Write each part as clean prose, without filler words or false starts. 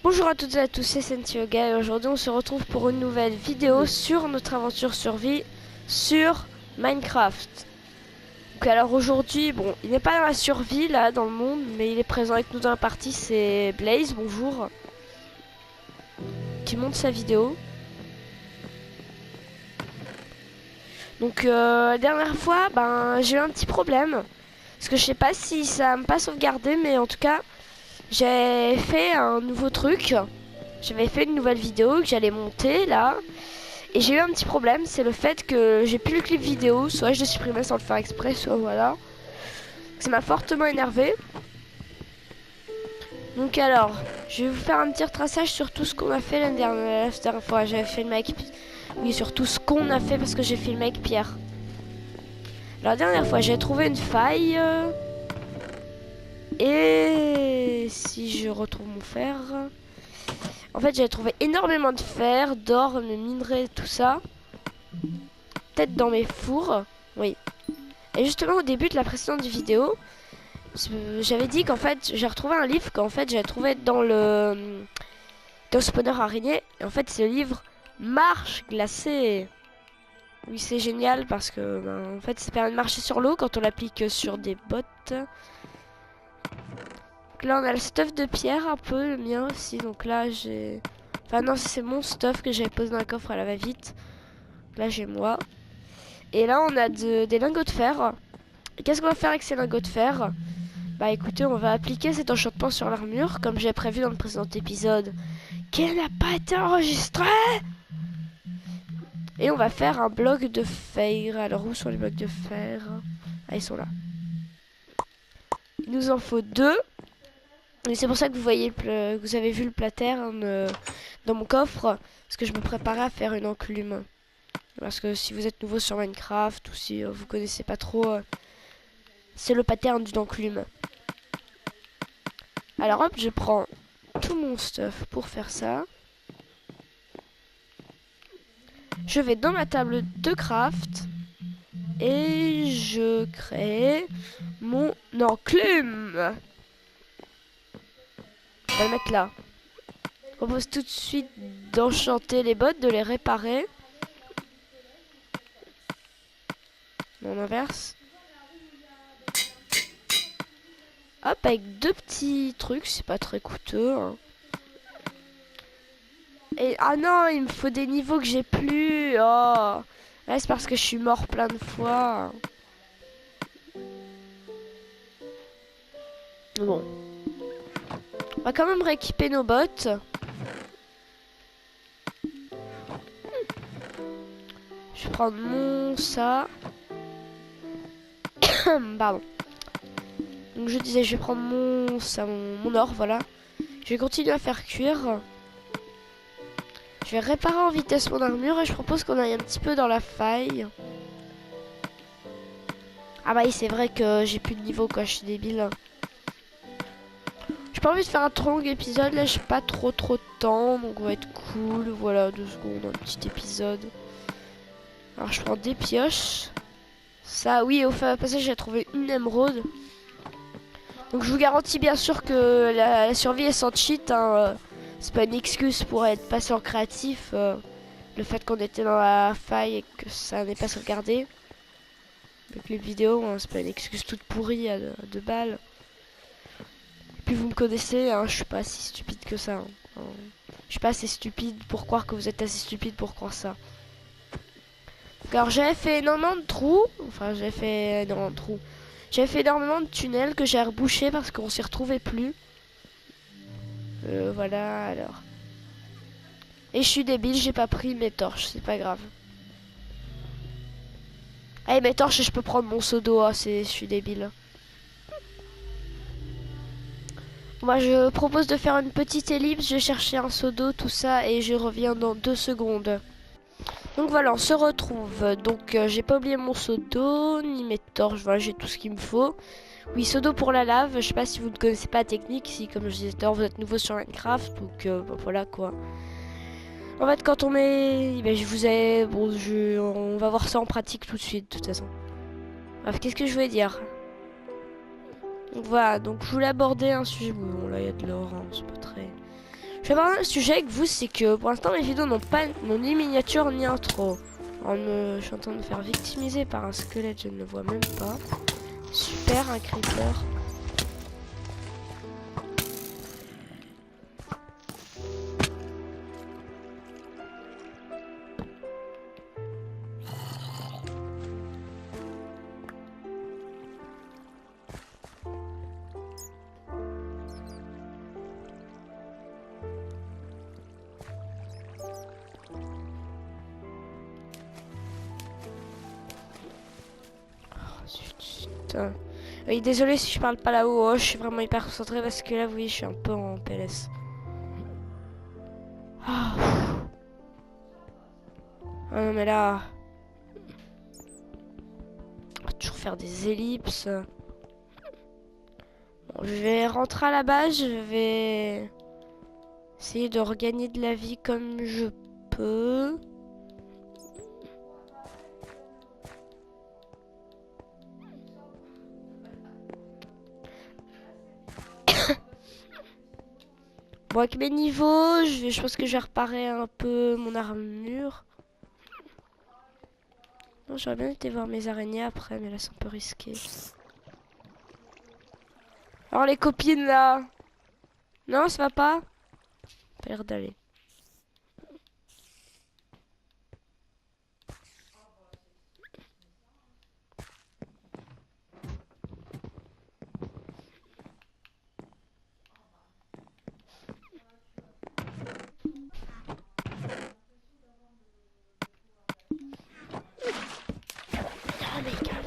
Bonjour à toutes et à tous, c'est Sentioga et aujourd'hui on se retrouve pour une nouvelle vidéo sur notre aventure survie sur Minecraft. Donc alors aujourd'hui, bon, il n'est pas dans la survie là dans le monde, mais il est présent avec nous dans la partie, c'est Blaze, bonjour, qui monte sa vidéo. Donc la dernière fois, j'ai eu un petit problème, parce que je sais pas si ça m'a pas sauvegardé, mais en tout cas, j'ai fait un nouveau truc. J'avais fait une nouvelle vidéo que j'allais monter là. Et j'ai eu un petit problème, c'est le fait que j'ai plus le clip vidéo. Soit je l'ai supprimé sans le faire exprès, soit voilà. Ça m'a fortement énervé. Donc alors, je vais vous faire un petit retraçage sur tout ce qu'on a fait la dernière fois. J'avais filmé avec... Oui, sur tout ce qu'on a fait parce que j'ai filmé avec Pierre. Alors, la dernière fois, j'ai trouvé une faille. Et si je retrouve mon fer... En fait, j'avais trouvé énormément de fer, d'or, de minerais, tout ça. Peut-être dans mes fours. Oui. Et justement, au début de la précédente vidéo, j'avais dit qu'en fait, j'ai retrouvé un livre qu'en fait, j'avais trouvé dans le spawner araignée. Et en fait, c'est le livre Marche glacée. Oui, c'est génial parce que, en fait, ça permet de marcher sur l'eau quand on l'applique sur des bottes. Donc là, on a le stuff de pierre un peu, le mien aussi. Donc là, j'ai... Enfin non, c'est mon stuff que j'avais posé dans un coffre à la va-vite. Là, j'ai moi. Et là, on a des lingots de fer. Et qu'est-ce qu'on va faire avec ces lingots de fer? Bah écoutez, on va appliquer cet enchantement sur l'armure, comme j'ai prévu dans le précédent épisode, qui n'a pas été enregistré. Et on va faire un bloc de fer. Alors où sont les blocs de fer? Ah, ils sont là. Il nous en faut 2. Et c'est pour ça que vous voyez, vous avez vu le platerne dans mon coffre, parce que je me préparais à faire une enclume. Parce que si vous êtes nouveau sur Minecraft ou si vous connaissez pas trop, c'est le pattern d'une enclume. Alors hop, je prends tout mon stuff pour faire ça. Je vais dans ma table de craft et je crée mon enclume. Je vais le mettre là. Je propose tout de suite d'enchanter les bottes, de les réparer. On inverse. Hop, avec 2 petits trucs, c'est pas très coûteux. Hein. Et ah non, il me faut des niveaux que j'ai plus. Oh, là c'est parce que je suis mort plein de fois. Bon, on va quand même rééquiper nos bottes. Je vais prendre mon ça. Pardon. Donc je disais, je vais prendre mon or, voilà. Je vais continuer à faire cuire. Je vais réparer en vitesse mon armure et je propose qu'on aille un petit peu dans la faille. Ah bah oui, c'est vrai que j'ai plus de niveau quoi, je suis débile. J'ai pas envie de faire un trop long épisode, là j'ai pas trop de temps, donc on va être cool. Voilà, 2 secondes, un petit épisode. Alors je prends des pioches. Ça, oui, au passage j'ai trouvé une émeraude. Donc je vous garantis bien sûr que la survie est sans cheat. Hein, c'est pas une excuse pour être patient créatif. Le fait qu'on était dans la faille et que ça n'est pas sauvegardé. Avec les vidéos, hein, c'est pas une excuse toute pourrie à 2 balles. Et puis vous me connaissez, hein, je suis pas si stupide que ça. Hein. Je suis pas assez stupide pour croire que vous êtes assez stupide pour croire ça. Alors j'avais fait énormément de trous. Enfin j'avais fait énormément de trous. J'avais fait énormément de tunnels que j'ai rebouchés parce qu'on s'y retrouvait plus. Voilà alors. Et je suis débile, j'ai pas pris mes torches, c'est pas grave. Allez, mes torches, je peux prendre mon seau d'eau, hein, je suis débile. Moi, je propose de faire une petite ellipse, je vais chercher un seau d'eau, tout ça, et je reviens dans 2 secondes. Donc voilà, on se retrouve. Donc j'ai pas oublié mon seau d'eau, ni mes torches, voilà, j'ai tout ce qu'il me faut. Oui, seau d'eau pour la lave, je sais pas si vous ne connaissez pas la technique, si comme je disais tout à l'heure, vous êtes nouveau sur Minecraft, donc voilà quoi. En fait, quand on met... Ben, je vous ai... Bon, on va voir ça en pratique tout de suite, de toute façon. Bref, qu'est-ce que je voulais dire? Donc voilà, donc je voulais aborder un sujet... Bon, là, il y a de l'or, hein, c'est pas très... Je vais avoir un sujet avec vous, c'est que pour l'instant mes vidéos n'ont ni miniature ni intro. Je suis en train de me faire victimiser par un squelette, je ne le vois même pas. Super, un creeper. Oui, désolé si je parle pas là-haut, oh, je suis vraiment hyper concentrée parce que là, vous voyez, je suis un peu en PLS. Ah non, mais là, on va toujours faire des ellipses. Bon, je vais rentrer à la base, je vais essayer de regagner de la vie comme je peux. Bon, avec mes niveaux, je pense que je vais réparer un peu mon armure. Non, j'aurais bien été voir mes araignées après, mais là c'est un peu risqué. Alors les copines là. Non, ça va pas? Pas l'air d'aller. Ah mais calme.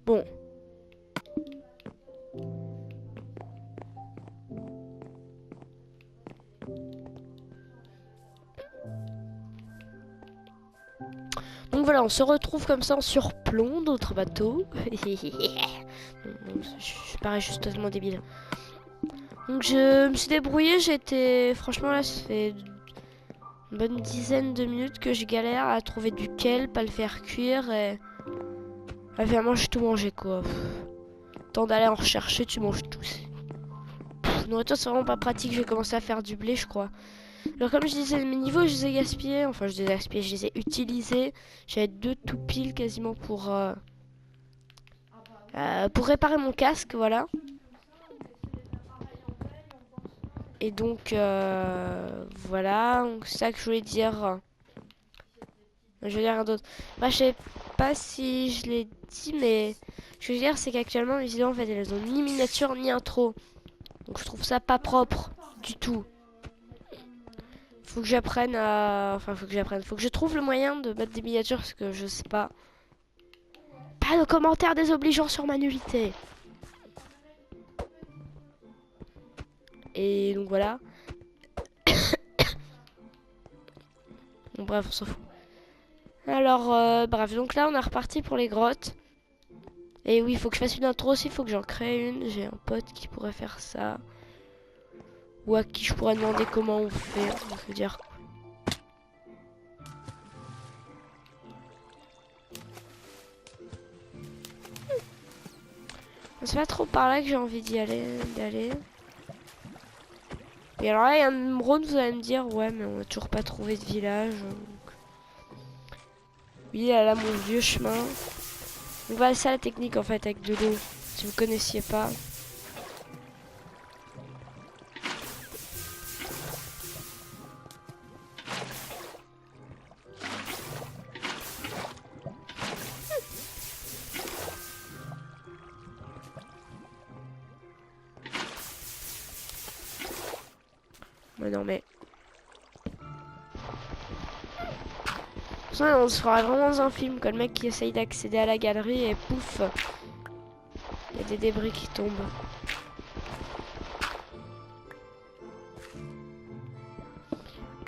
Bon. Donc voilà, on se retrouve comme ça en surplomb d'autres bateaux. Je parais juste totalement débile. Donc je me suis débrouillée, franchement là, ça fait une bonne dizaine de minutes que je galère à trouver du kelp, à le faire cuire et... Finalement, j'ai tout mangé quoi. Tant d'aller en rechercher, tu manges tout. Nourriture, c'est vraiment pas pratique, je vais commencer à faire du blé, je crois. Alors comme je disais, mes niveaux, je les ai gaspillés. Enfin, je les ai gaspillés, je les ai utilisés. J'avais 2 tout piles quasiment pour réparer mon casque, voilà. Et donc, voilà. Donc, c'est ça que je voulais dire. Je veux dire rien d'autre. Bah, je sais pas si je l'ai dit, mais ce que je veux dire, c'est qu'actuellement, mes vidéos, en fait, elles ont ni miniature ni intro. Donc, je trouve ça pas propre du tout. Faut que j'apprenne à... Enfin, faut que j'apprenne. Faut que je trouve le moyen de mettre des miniatures parce que je sais pas. Pas de commentaires désobligeants sur ma nullité. Et donc voilà. Bon, bref, on s'en fout. Alors, bref, donc là, on est reparti pour les grottes. Et oui, il faut que je fasse une intro aussi, il faut que j'en crée une. J'ai un pote qui pourrait faire ça. Ou à qui je pourrais demander comment on fait. Je veux dire. C'est pas trop par là que j'ai envie d'aller. Et alors là, il y a un drone, vous allez me dire, ouais, mais on a toujours pas trouvé de village. Donc... Oui, là, mon vieux chemin. Donc voilà, c'est ça la technique en fait avec de l'eau. Si vous connaissiez pas. Mais non, mais. Ça, on se fera vraiment dans un film, quoi. Le mec qui essaye d'accéder à la galerie et pouf, il y a des débris qui tombent.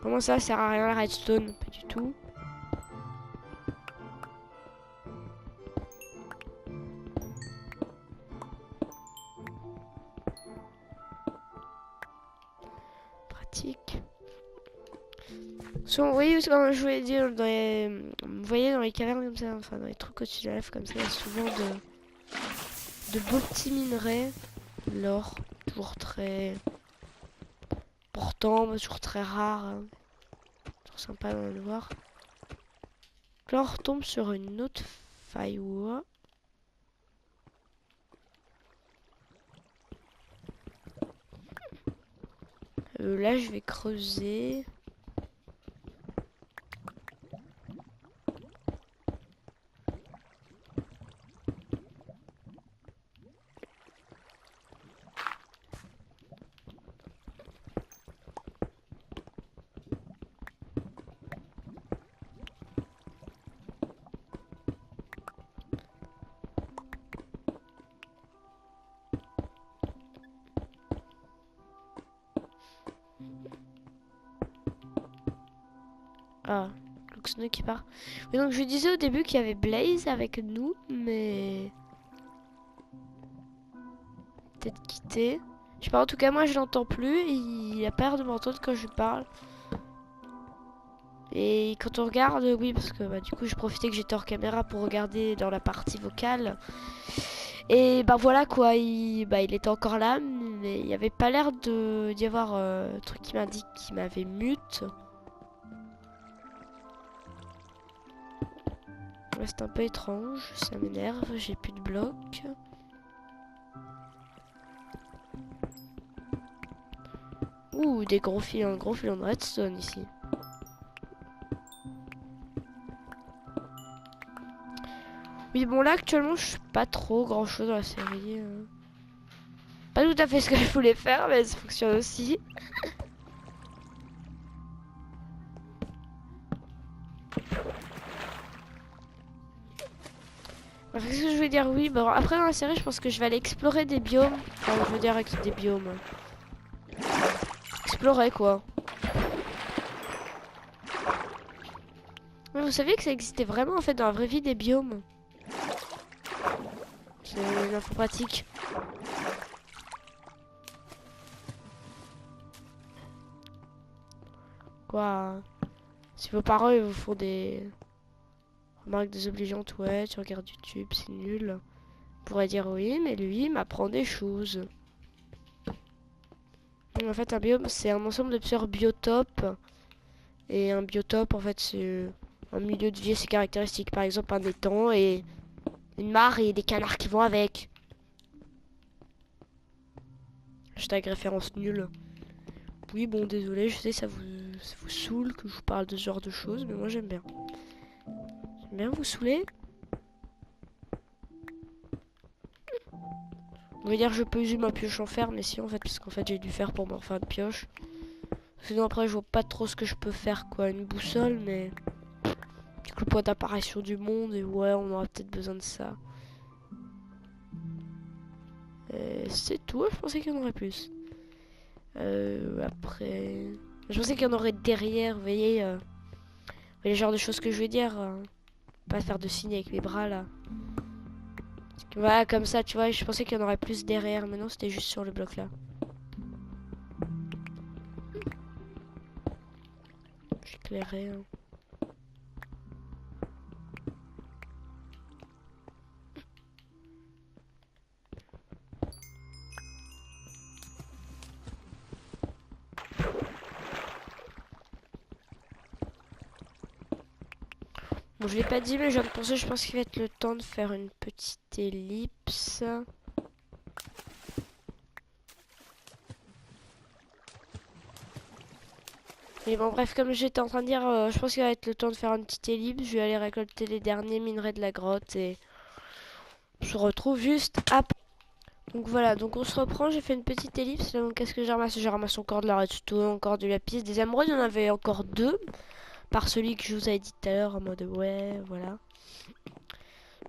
Comment ça sert à rien la redstone? Pas du tout. Pratique. Oui, quand je voulais dire, vous voyez dans les cavernes comme ça, enfin dans les trucs au-dessus de la lave comme ça, il y a souvent de beaux petits minerais. L'or, toujours très important, mais toujours très rare. Hein. Toujours sympa d'en le voir. L'or tombe sur une autre faille. Là, je vais creuser. Ah, Luxno qui part. Oui, donc je disais au début qu'il y avait Blaze avec nous, mais... Peut-être quitté. Je sais pas, en tout cas, moi je l'entends plus. Il a peur de m'entendre quand je parle. Et quand on regarde, oui, parce que bah, du coup, je profitais que j'étais hors caméra pour regarder dans la partie vocale. Et bah voilà quoi, il était encore là, mais il n'y avait pas l'air d'y avoir un truc qui m'indique qu'il m'avait mute. Ouais, c'est un peu étrange, ça m'énerve, j'ai plus de blocs. Ouh, des gros filons de redstone ici. Oui, bon là actuellement je suis pas trop grand chose dans la série. Pas tout à fait ce que je voulais faire, mais ça fonctionne aussi. Enfin, qu'est-ce que je veux dire? Oui, bon après dans la série je pense que je vais aller explorer des biomes. Enfin je veux dire avec des biomes. Explorer quoi. Mais vous saviez que ça existait vraiment en fait dans la vraie vie des biomes. C'est une info pratique. Quoi? Si vos parents ils vous font des remarques désobligeantes, ouais, tu regardes YouTube, c'est nul. On pourrait dire oui, mais lui il m'apprend des choses. En fait, un biome c'est un ensemble de plusieurs biotopes. Et un biotope en fait c'est un milieu de vie et ses caractéristiques. Par exemple, un étang et une mare et des canards qui vont avec. Hashtag référence nulle. Oui, bon, désolé, je sais, ça vous saoule que je vous parle de ce genre de choses, mais moi j'aime bien. J'aime bien vous saouler. On va dire je peux user ma pioche en fer, mais si en fait, parce qu'en fait j'ai dû faire pour m'en faire une pioche. Sinon après je vois pas trop ce que je peux faire quoi. Une boussole mais... Le point d'apparition du monde et ouais on aura peut-être besoin de ça. C'est tout, je pensais qu'il y en aurait plus. Après... Je pensais qu'il y en aurait derrière, vous voyez le genre de choses que je veux dire. Pas faire de signes avec les bras là. Voilà comme ça tu vois, je pensais qu'il y en aurait plus derrière mais non c'était juste sur le bloc là. J'éclairais. Hein. Bon, je l'ai pas dit, mais je viens de penser, je pense qu'il va être le temps de faire une petite ellipse. Mais bon, bref, comme j'étais en train de dire, je pense qu'il va être le temps de faire une petite ellipse. Je vais aller récolter les derniers minerais de la grotte et on se retrouve juste après. Donc voilà, donc on se reprend, j'ai fait une petite ellipse. Là, donc qu'est-ce que j'ai ramassé? J'ai ramassé encore de la redstone, encore du lapis, des émeraudes, il y en avait encore deux. Par celui que je vous avais dit tout à l'heure en mode ouais, voilà.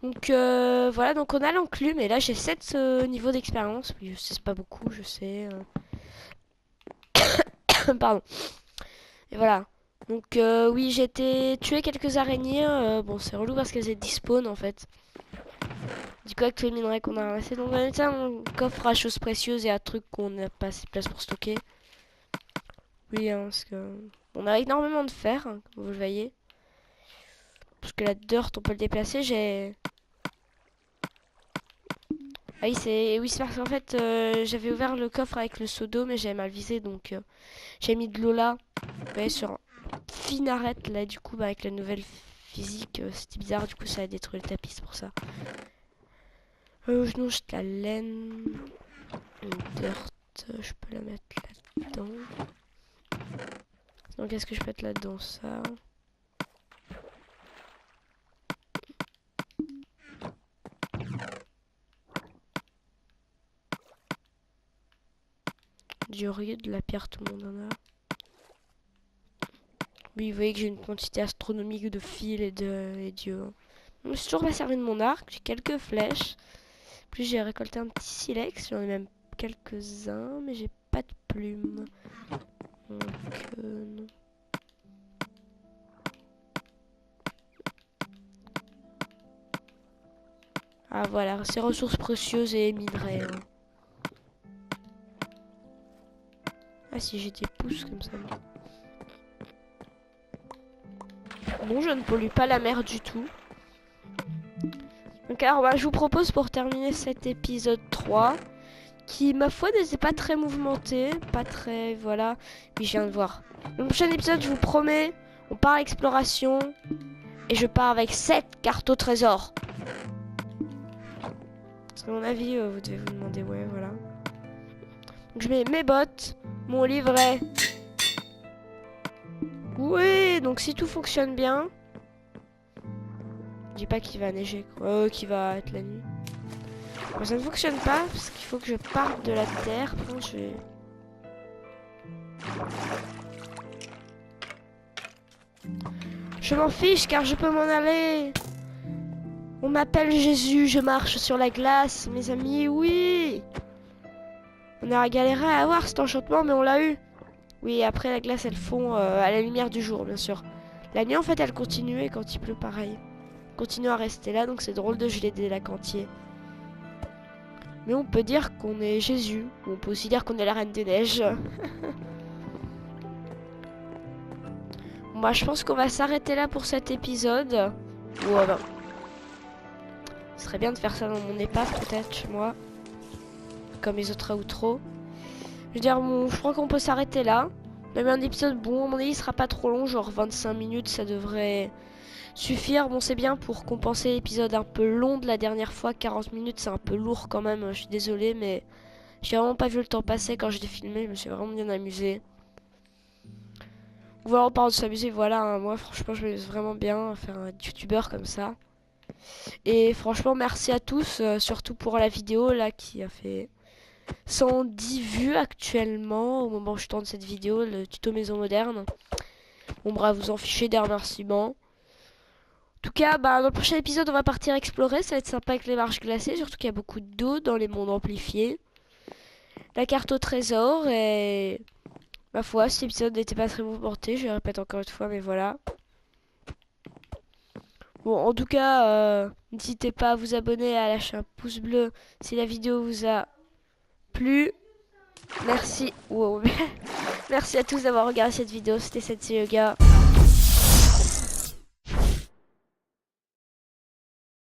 Donc voilà, donc on a l'enclume et là j'ai 7 niveaux d'expérience. Oui, je sais, c'est pas beaucoup, je sais. Pardon. Et voilà. Donc oui, j'ai été tuer quelques araignées. Bon, c'est relou parce qu'elles étaient despawn en fait. Du coup, avec tous les minerais qu'on a ramassés. Donc on a ça, un coffre à choses précieuses et à trucs qu'on n'a pas assez de place pour stocker. Oui, hein, parce que on a énormément de fer, hein, comme vous le voyez. Parce que la dirt, on peut le déplacer. J'ai... Ah oui, c'est parce qu'en fait, j'avais ouvert le coffre avec le seau d'eau, mais j'avais mal visé, donc j'ai mis de l'eau là. Vous voyez, sur un fine arête, là, du coup, bah, avec la nouvelle physique, c'était bizarre, du coup, ça a détruit le tapis, c'est pour ça. Sinon, j'ai de la laine, une dirt, je peux la mettre là-dedans. Donc, qu'est-ce que je peux mettre là-dedans, ça? Du riz, de la pierre, tout le monde en a. Oui, vous voyez que j'ai une quantité astronomique de fils et d'yeux. Je me suis toujours pas servi de mon arc, j'ai quelques flèches. Plus j'ai récolté un petit silex, j'en ai même quelques-uns, mais j'ai pas de plumes. Donc non. Ah voilà, ces ressources précieuses et minerais. Hein. Ah si j'ai des pousses comme ça. Non, je ne pollue pas la mer du tout. Donc alors bah, je vous propose pour terminer cet épisode 3, qui ma foi n'était pas très mouvementé, pas très... voilà. Oui, je viens de voir. Dans le prochain épisode, je vous promets, on part à l'exploration, et je pars avec 7 cartes au trésor. Parce qu'à mon avis, vous devez vous demander, ouais, voilà. Donc je mets mes bottes, mon livret. Oui, donc si tout fonctionne bien... Je dis pas qu'il va neiger, quoi. Qu'il va être la nuit. Bon, ça ne fonctionne pas, parce qu'il faut que je parte de la terre. Bon, je vais... Je m'en fiche, car je peux m'en aller. On m'appelle Jésus, je marche sur la glace, mes amis, oui. On a galéré à avoir cet enchantement, mais on l'a eu. Oui, après la glace, elle fond à la lumière du jour, bien sûr. La nuit, en fait, elle continue, et quand il pleut, pareil. Continue à rester là, donc c'est drôle de geler des lacs entiers. Mais on peut dire qu'on est Jésus, ou on peut aussi dire qu'on est la Reine des Neiges. Moi, je pense qu'on va s'arrêter là pour cet épisode. Voilà. Ce serait bien de faire ça dans mon épave, peut-être, chez moi. Comme les autres outros. Je veux dire, bon, je crois qu'on peut s'arrêter là. Même un épisode, bon, à mon avis, il sera pas trop long, genre 25 minutes, ça devrait suffire. Bon, c'est bien pour compenser l'épisode un peu long de la dernière fois. 40 minutes, c'est un peu lourd quand même, je suis désolée, mais j'ai vraiment pas vu le temps passer quand je l'ai filmé, je me suis vraiment bien amusée. Voilà, on parle de s'amuser, voilà, hein, moi franchement je m'amuse vraiment bien à faire un youtubeur comme ça. Et franchement merci à tous, surtout pour la vidéo là qui a fait 110 vues actuellement au moment où je tourne cette vidéo, le tuto maison moderne. Bon bref, vous en fichez des remerciements. En tout cas, bah, dans le prochain épisode, on va partir explorer. Ça va être sympa avec les marches glacées, surtout qu'il y a beaucoup d'eau dans les mondes amplifiés. La carte au trésor et... Ma foi, cet épisode n'était pas très mouvementé, je le répète encore une fois, mais voilà. Bon, en tout cas, n'hésitez pas à vous abonner, à lâcher un pouce bleu si la vidéo vous a plu. Merci. Wow. Merci à tous d'avoir regardé cette vidéo. C'était Sensei Yoga.